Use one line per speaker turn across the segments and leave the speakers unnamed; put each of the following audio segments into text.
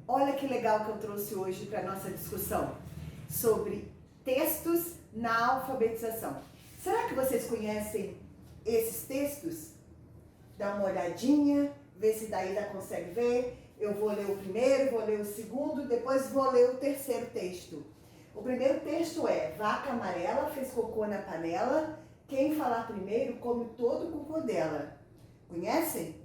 Olha que legal que eu trouxe hoje para a nossa discussão sobre textos na alfabetização. Será que vocês conhecem esses textos? Dá uma olhadinha, vê se daí já consegue ver. Eu vou ler o primeiro, vou ler o segundo, depois vou ler o terceiro texto. O primeiro texto é: vaca amarela fez cocô na panela, quem falar primeiro come todo o cocô dela. Conhecem?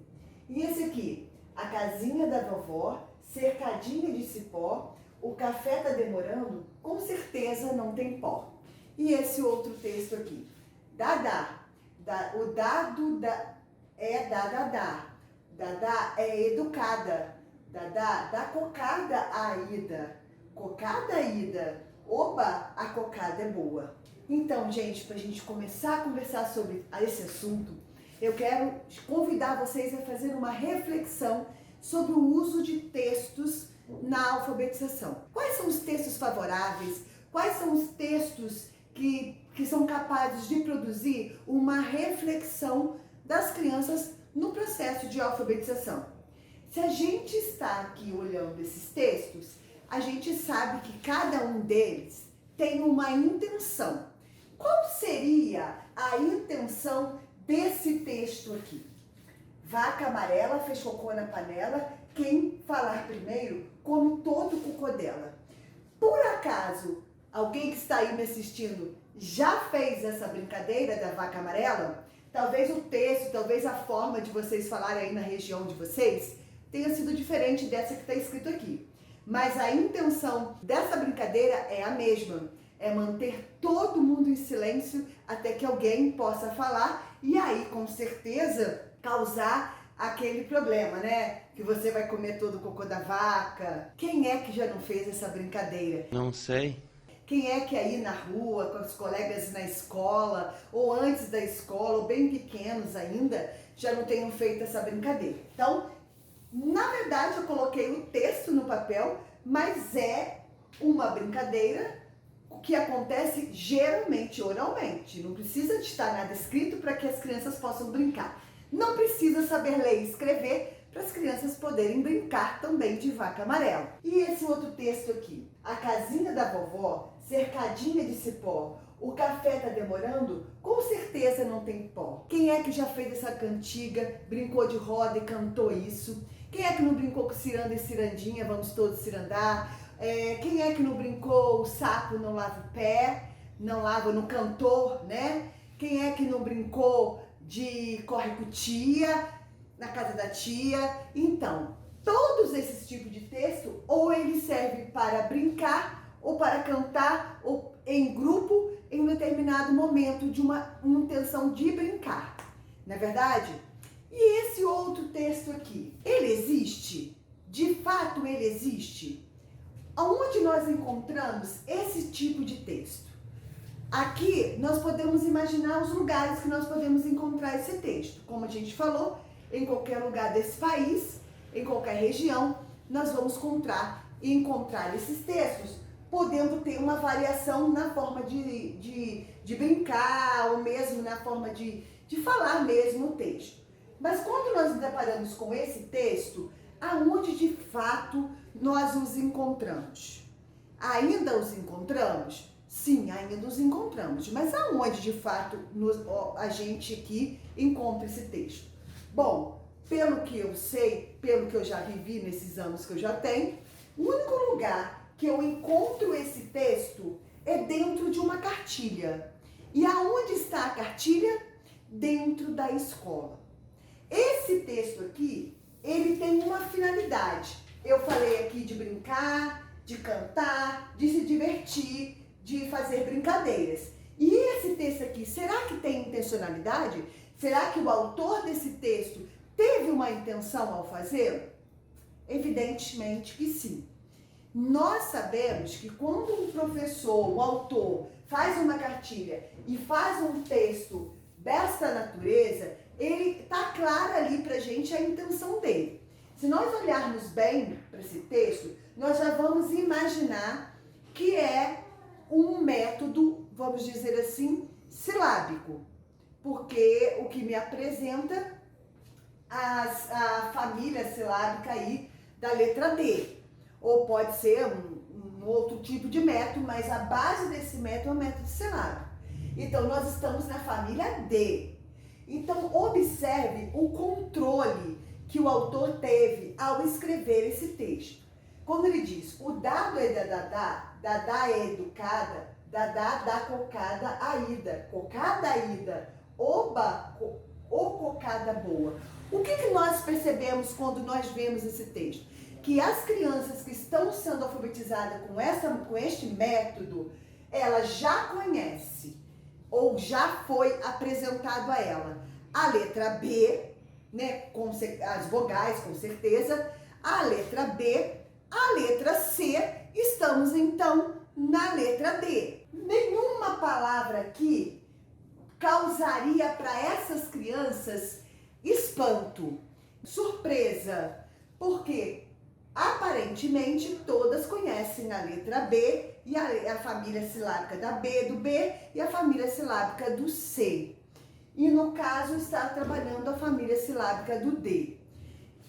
E esse aqui: a casinha da vovó, cercadinha de cipó, o café tá demorando, com certeza não tem pó. E esse outro texto aqui: Dadá, o dado é dadadá, Dadá é educada, Dadá dá cocada à ida, cocada à ida, oba, a cocada é boa. Então, gente, para a gente começar a conversar sobre esse assunto, eu quero convidar vocês a fazer uma reflexão sobre o uso de textos na alfabetização. Quais são os textos favoráveis? Quais são os textos que são capazes de produzir uma reflexão das crianças no processo de alfabetização? Se a gente está aqui olhando esses textos, a gente sabe que cada um deles tem uma intenção. Qual seria a intenção desse texto aqui? Vaca amarela fez cocô na panela, quem falar primeiro come todo o cocô dela. Por acaso, alguém que está aí me assistindo já fez essa brincadeira da vaca amarela? Talvez o texto, talvez a forma de vocês falarem aí na região de vocês tenha sido diferente dessa que está escrito aqui. Mas a intenção dessa brincadeira é a mesma. É manter todo mundo em silêncio até que alguém possa falar e aí, com certeza, causar aquele problema, né? Que você vai comer todo o cocô da vaca. Quem é que já não fez essa brincadeira?
Não sei.
Quem é que aí na rua, com os colegas na escola, ou antes da escola, ou bem pequenos ainda, já não tenham feito essa brincadeira? Então, na verdade, eu coloquei o texto no papel, mas é uma brincadeira que acontece geralmente oralmente. Não precisa de estar nada escrito para que as crianças possam brincar. Não precisa saber ler e escrever para as crianças poderem brincar também de vaca amarela. E esse outro texto aqui: a casinha da vovó, cercadinha de cipó, o café tá demorando, com certeza não tem pó. Quem é que já fez essa cantiga, brincou de roda e cantou isso? Quem é que não brincou com ciranda e cirandinha, vamos todos cirandar? Quem é que não brincou o sapo não lava o pé, não lava no cantor, né? Quem é que não brincou de corre com tia, na casa da tia? Então, todos esses tipos de texto, ou ele serve para brincar, ou para cantar, ou em grupo, em um determinado momento de uma intenção de brincar. Não é verdade? E esse outro texto aqui, ele existe? De fato ele existe? Aonde nós encontramos esse tipo de texto? Aqui nós podemos imaginar os lugares que nós podemos encontrar esse texto. Como a gente falou, em qualquer lugar desse país, em qualquer região, nós vamos encontrar esses textos, podendo ter uma variação na forma de brincar, ou mesmo na forma de falar mesmo o texto. Mas quando nós nos deparamos com esse texto, aonde de fato nós os encontramos? Ainda os encontramos? Sim, ainda os encontramos. Mas aonde de fato a gente aqui encontra esse texto? Bom, pelo que eu sei, pelo que eu já vivi nesses anos que eu já tenho, o único lugar que eu encontro esse texto é dentro de uma cartilha. E aonde está a cartilha? Dentro da escola. Esse texto aqui, ele tem uma finalidade. Eu falei aqui de brincar, de cantar, de se divertir, de fazer brincadeiras. E esse texto aqui, será que tem intencionalidade? Será que o autor desse texto teve uma intenção ao fazê-lo? Evidentemente que sim. Nós sabemos que quando um professor, um autor, faz uma cartilha e faz um texto desta natureza, ele está claro ali pra gente a intenção dele. Se nós olharmos bem para esse texto, nós já vamos imaginar que é um método, vamos dizer assim, silábico. Porque o que me apresenta a família silábica aí da letra D. ou pode ser um outro tipo de método, mas a base desse método é o método silábico. Então, nós estamos na família D. Então, observe o controle que o autor teve ao escrever esse texto. Quando ele diz, o dado é da Dadá, Dadá é educada, Dadá dá cocada a ida, cocada a ida, oba, o cocada boa. O que nós percebemos quando nós vemos esse texto? Que as crianças que estão sendo alfabetizadas com este método, ela já conhece, ou já foi apresentado a ela a letra B, né, com as vogais, com certeza, a letra B, a letra C, estamos então na letra D. Nenhuma palavra aqui causaria para essas crianças espanto, surpresa, porque aparentemente todas conhecem a letra B e a família silábica da B, do B e a família silábica do C. E no caso está trabalhando a família silábica do D.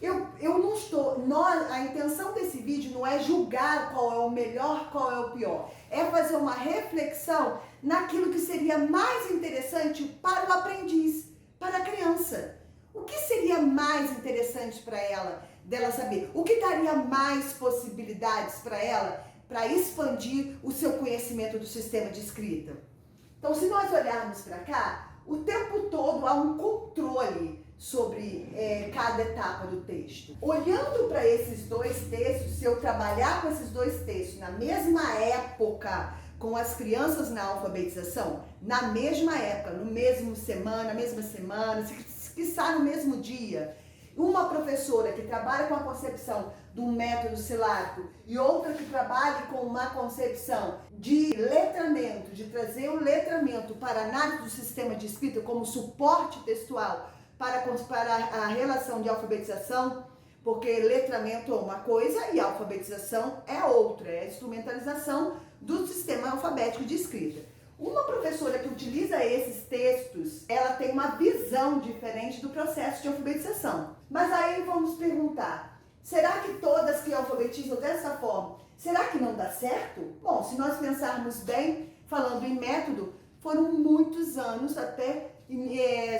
Eu não estou, a intenção desse vídeo não é julgar qual é o melhor, qual é o pior. É fazer uma reflexão naquilo que seria mais interessante para o aprendiz, para a criança. O que seria mais interessante para ela, dela saber? O que daria mais possibilidades para ela, para expandir o seu conhecimento do sistema de escrita? Então, se nós olharmos para cá, o tempo todo há um controle sobre cada etapa do texto. Olhando para esses dois textos, se eu trabalhar com esses dois textos na mesma época, com as crianças na alfabetização, na mesma época, na mesma semana, se quiçá no mesmo dia, uma professora que trabalha com a concepção do método silábico e outra que trabalhe com uma concepção de letramento, de trazer o letramento para a análise do sistema de escrita como suporte textual para a relação de alfabetização, porque letramento é uma coisa e alfabetização é outra, é a instrumentalização do sistema alfabético de escrita. Uma professora que utiliza esses textos, ela tem uma visão diferente do processo de alfabetização. Mas aí vamos perguntar, será que todas que alfabetizam dessa forma, será que não dá certo? Bom, se nós pensarmos bem, falando em método, foram muitos anos, até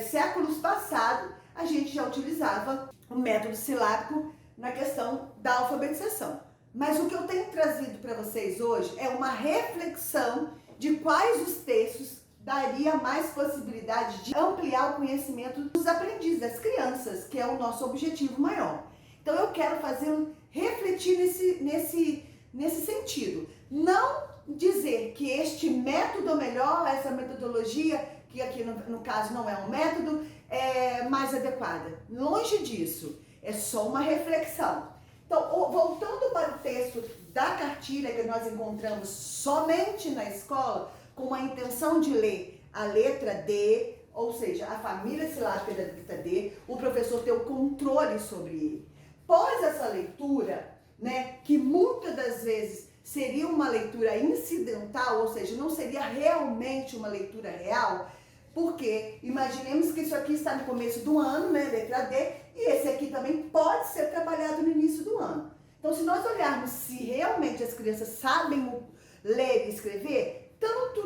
séculos passados, a gente já utilizava o método silábico na questão da alfabetização. Mas o que eu tenho trazido para vocês hoje é uma reflexão de quais os textos daria mais possibilidade de ampliar o conhecimento dos aprendizes, das crianças, que é o nosso objetivo maior. Então eu quero fazê-lo refletir nesse sentido. Não dizer que este método melhor, essa metodologia, que aqui no caso não é um método, é mais adequada. Longe disso, é só uma reflexão. Então, voltando para o texto da cartilha que nós encontramos somente na escola, com a intenção de ler a letra D, ou seja, a família silábica da letra D, o professor ter o controle sobre ele. Após essa leitura, né, que muitas das vezes seria uma leitura incidental, ou seja, não seria realmente uma leitura real, porque imaginemos que isso aqui está no começo do ano, né, letra D, e esse aqui também pode ser trabalhado no início do ano. Então, se nós olharmos se realmente as crianças sabem ler e escrever, tanto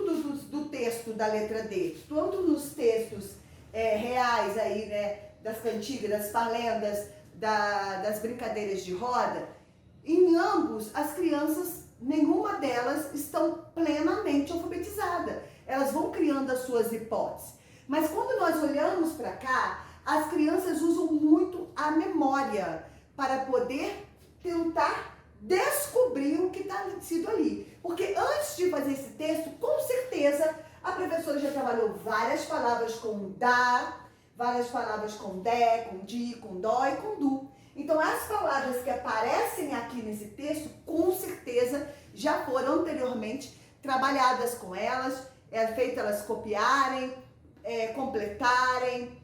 do texto da letra D, quanto nos textos reais aí, né, das cantigas, das parlendas, das brincadeiras de roda, em ambos as crianças, nenhuma delas estão plenamente alfabetizadas. Elas vão criando as suas hipóteses. Mas quando nós olhamos para cá, as crianças usam muito a memória para poder tentar descobrir o que está sido ali. Porque antes de fazer esse texto, com certeza, a professora já trabalhou várias palavras com dá, várias palavras com dé, com di, com dó e com du. Então, as palavras que aparecem aqui nesse texto, com certeza, já foram anteriormente trabalhadas com elas, feito elas copiarem, completarem,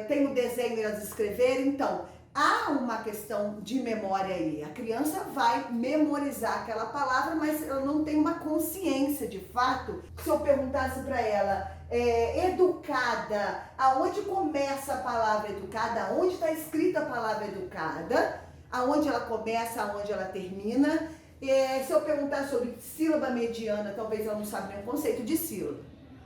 tem o desenho e elas escreverem. Então, há uma questão de memória aí. A criança vai memorizar aquela palavra, mas ela não tem uma consciência de fato. Se eu perguntasse para ela, educada, aonde começa a palavra educada, aonde está escrita a palavra educada, aonde ela começa, aonde ela termina. Se eu perguntar sobre sílaba mediana, talvez ela não saiba nem o conceito de sílaba.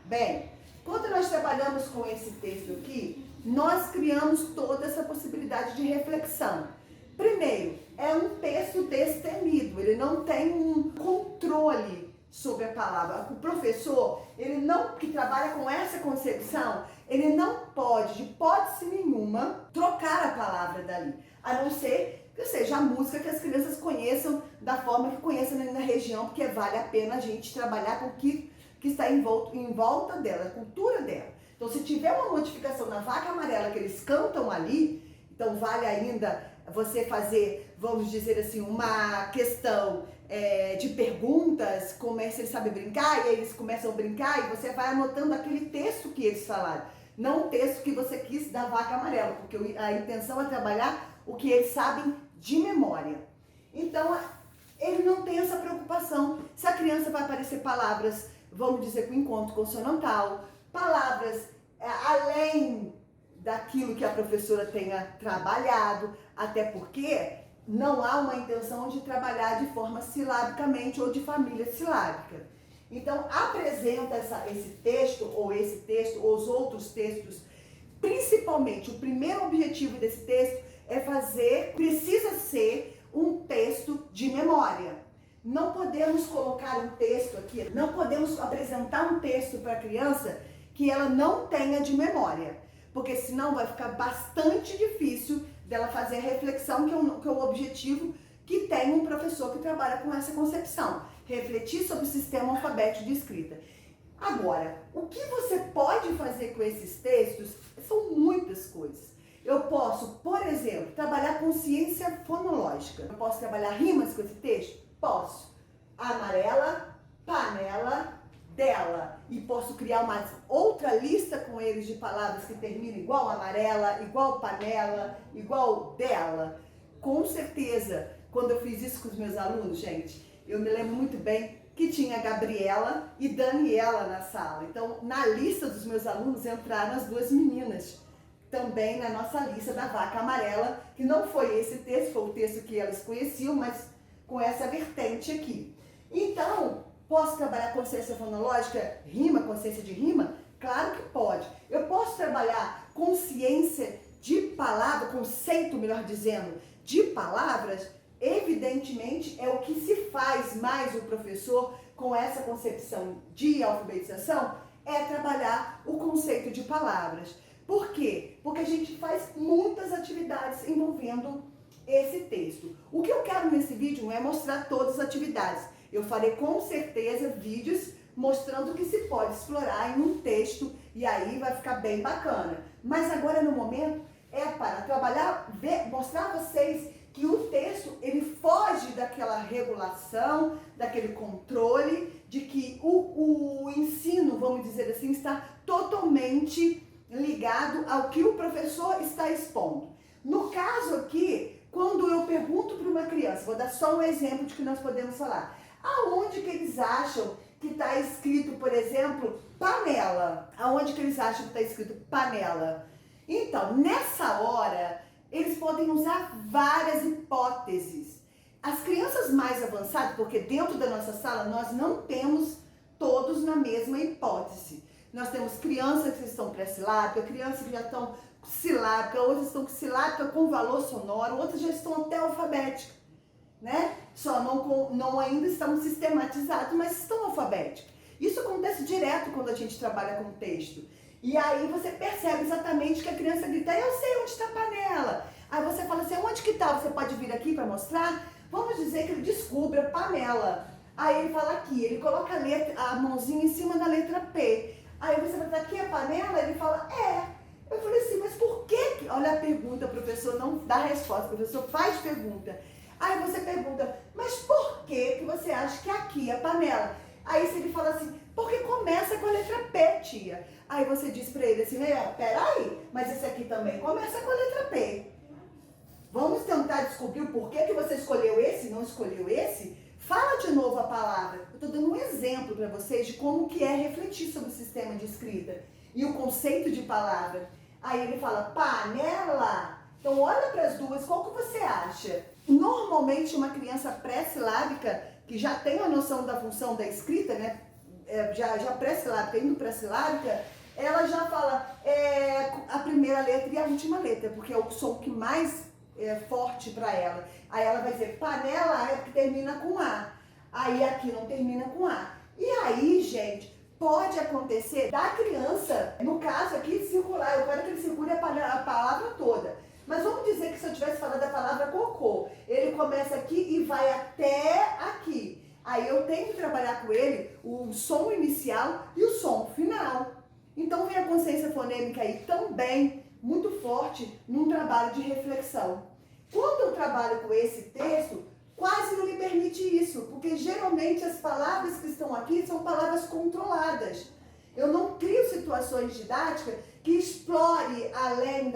Bem, quando nós trabalhamos com esse texto aqui, nós criamos toda essa possibilidade de reflexão. Primeiro, é um texto destemido, ele não tem um controle sobre a palavra. O professor, ele não, que trabalha com essa concepção, ele não pode, de hipótese nenhuma, trocar a palavra dali, a não ser que seja a música que as crianças conheçam da forma que conheçam na região, porque vale a pena a gente trabalhar com o que está em volta dela, a cultura dela. Então, se tiver uma modificação na Vaca Amarela que eles cantam ali, então vale ainda você fazer, vamos dizer assim, uma questão de perguntas, como é que eles sabem brincar, e aí eles começam a brincar e você vai anotando aquele texto que eles falaram, não o texto que você quis da Vaca Amarela, porque a intenção é trabalhar o que eles sabem de memória. Então, ele não tem essa preocupação se a criança vai aparecer palavras, vamos dizer, com encontro consonantal, palavras além daquilo que a professora tenha trabalhado, até porque não há uma intenção de trabalhar de forma silabicamente ou de família silábica. Então, apresenta esse texto, ou os outros textos, principalmente o primeiro objetivo desse texto precisa ser um texto de memória. Não podemos colocar um texto aqui, não podemos apresentar um texto para a criança que ela não tenha de memória, porque senão vai ficar bastante difícil dela fazer a reflexão, que é o objetivo que tem um professor que trabalha com essa concepção, refletir sobre o sistema alfabético de escrita. Agora, o que você pode fazer com esses textos são muitas coisas. Eu posso, por exemplo, trabalhar consciência fonológica. Eu posso trabalhar rimas com esse texto? Posso. Amarela, panela, dela. E posso criar uma outra lista com eles de palavras que terminam igual amarela, igual panela, igual dela. Com certeza, quando eu fiz isso com os meus alunos, gente, eu me lembro muito bem que tinha Gabriela e Daniela na sala. Então, na lista dos meus alunos entraram as duas meninas, também na nossa lista da Vaca Amarela, que não foi esse texto, foi o texto que elas conheciam, mas com essa vertente aqui. Então, posso trabalhar consciência fonológica, rima, consciência de rima? Claro que pode. Eu posso trabalhar consciência de palavra, conceito, melhor dizendo, de palavras? Evidentemente, é o que se faz mais o professor com essa concepção de alfabetização, é trabalhar o conceito de palavras. Por quê? Porque a gente faz muitas atividades envolvendo esse texto. O que eu quero nesse vídeo não é mostrar todas as atividades. Eu farei com certeza vídeos mostrando o que se pode explorar em um texto e aí vai ficar bem bacana. Mas agora no momento é para trabalhar, mostrar a vocês que o texto ele foge daquela regulação, daquele controle, de que o ensino, vamos dizer assim, está totalmente ligado ao que o professor está expondo. No caso aqui, quando eu pergunto para uma criança, vou dar só um exemplo de que nós podemos falar, aonde que eles acham que está escrito, por exemplo, panela? Aonde que eles acham que está escrito panela? Então, nessa hora, eles podem usar várias hipóteses. As crianças mais avançadas, porque dentro da nossa sala nós não temos todos na mesma hipótese. Nós temos crianças que estão pré-silábica, crianças que já estão silábica, outras estão silábica com valor sonoro, outras já estão até alfabética, né? Só não ainda estão sistematizados, mas estão alfabéticos. Isso acontece direto quando a gente trabalha com texto. E aí você percebe exatamente que a criança grita, eu sei onde está a panela. Aí você fala assim, onde que está? Você pode vir aqui para mostrar? Vamos dizer que ele descobre a panela. Aí ele fala aqui, ele coloca a mãozinha em cima da letra P. Aí você vai falar, aqui é a panela? Ele fala, é. Eu falei assim, mas por que? Olha a pergunta, o professor não dá resposta, o professor faz pergunta. Aí você pergunta, mas por que você acha que aqui é a panela? Aí se ele fala assim, porque começa com a letra P, tia. Aí você diz pra ele assim, peraí, mas esse aqui também começa com a letra P. Vamos tentar descobrir o porquê que você escolheu esse e não escolheu esse? Fala de novo a palavra. Eu estou dando um exemplo para vocês de como que é refletir sobre o sistema de escrita e o conceito de palavra. Aí ele fala panela. Então olha para as duas, qual que você acha? Normalmente uma criança pré-silábica, que já tem a noção da função da escrita, né? Já pré-silábica, indo pré-silábica, ela já fala a primeira letra e a última letra, porque é o som que mais é forte para ela. Aí ela vai dizer panela é que termina com A. Aí aqui não termina com A. E aí, gente, pode acontecer da criança, no caso aqui, circular, eu quero que ele circule a palavra toda. Mas vamos dizer que se eu tivesse falado a palavra cocô, ele começa aqui e vai até aqui. Aí eu tenho que trabalhar com ele o som inicial e o som final. Então vem a consciência fonêmica aí também muito forte num trabalho de reflexão. Quando eu trabalho com esse texto, quase não me permite isso, porque geralmente as palavras que estão aqui são palavras controladas. Eu não crio situações didáticas que explore além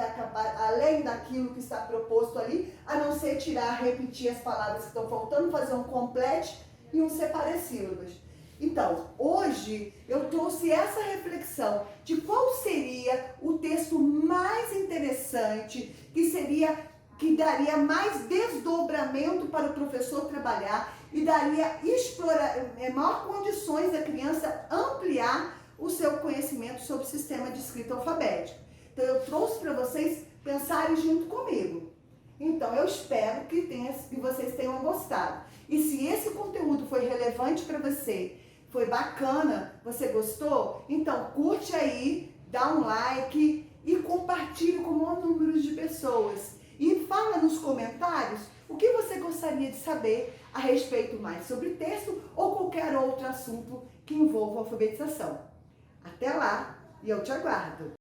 daquilo que está proposto ali, a não ser tirar, repetir as palavras que estão faltando, fazer um complete e um separe-sílabas. Então, hoje eu trouxe essa reflexão de qual seria o texto mais interessante, que daria mais desdobramento para o professor trabalhar e daria maior condições da criança ampliar o seu conhecimento sobre o sistema de escrita alfabética. Então eu trouxe para vocês pensarem junto comigo. Então eu espero que vocês tenham gostado. E se esse conteúdo foi relevante para você, foi bacana, você gostou? Então curte aí, dá um like e compartilhe com o maior número de pessoas. E fala nos comentários o que você gostaria de saber a respeito mais sobre texto ou qualquer outro assunto que envolva alfabetização. Até lá e eu te aguardo!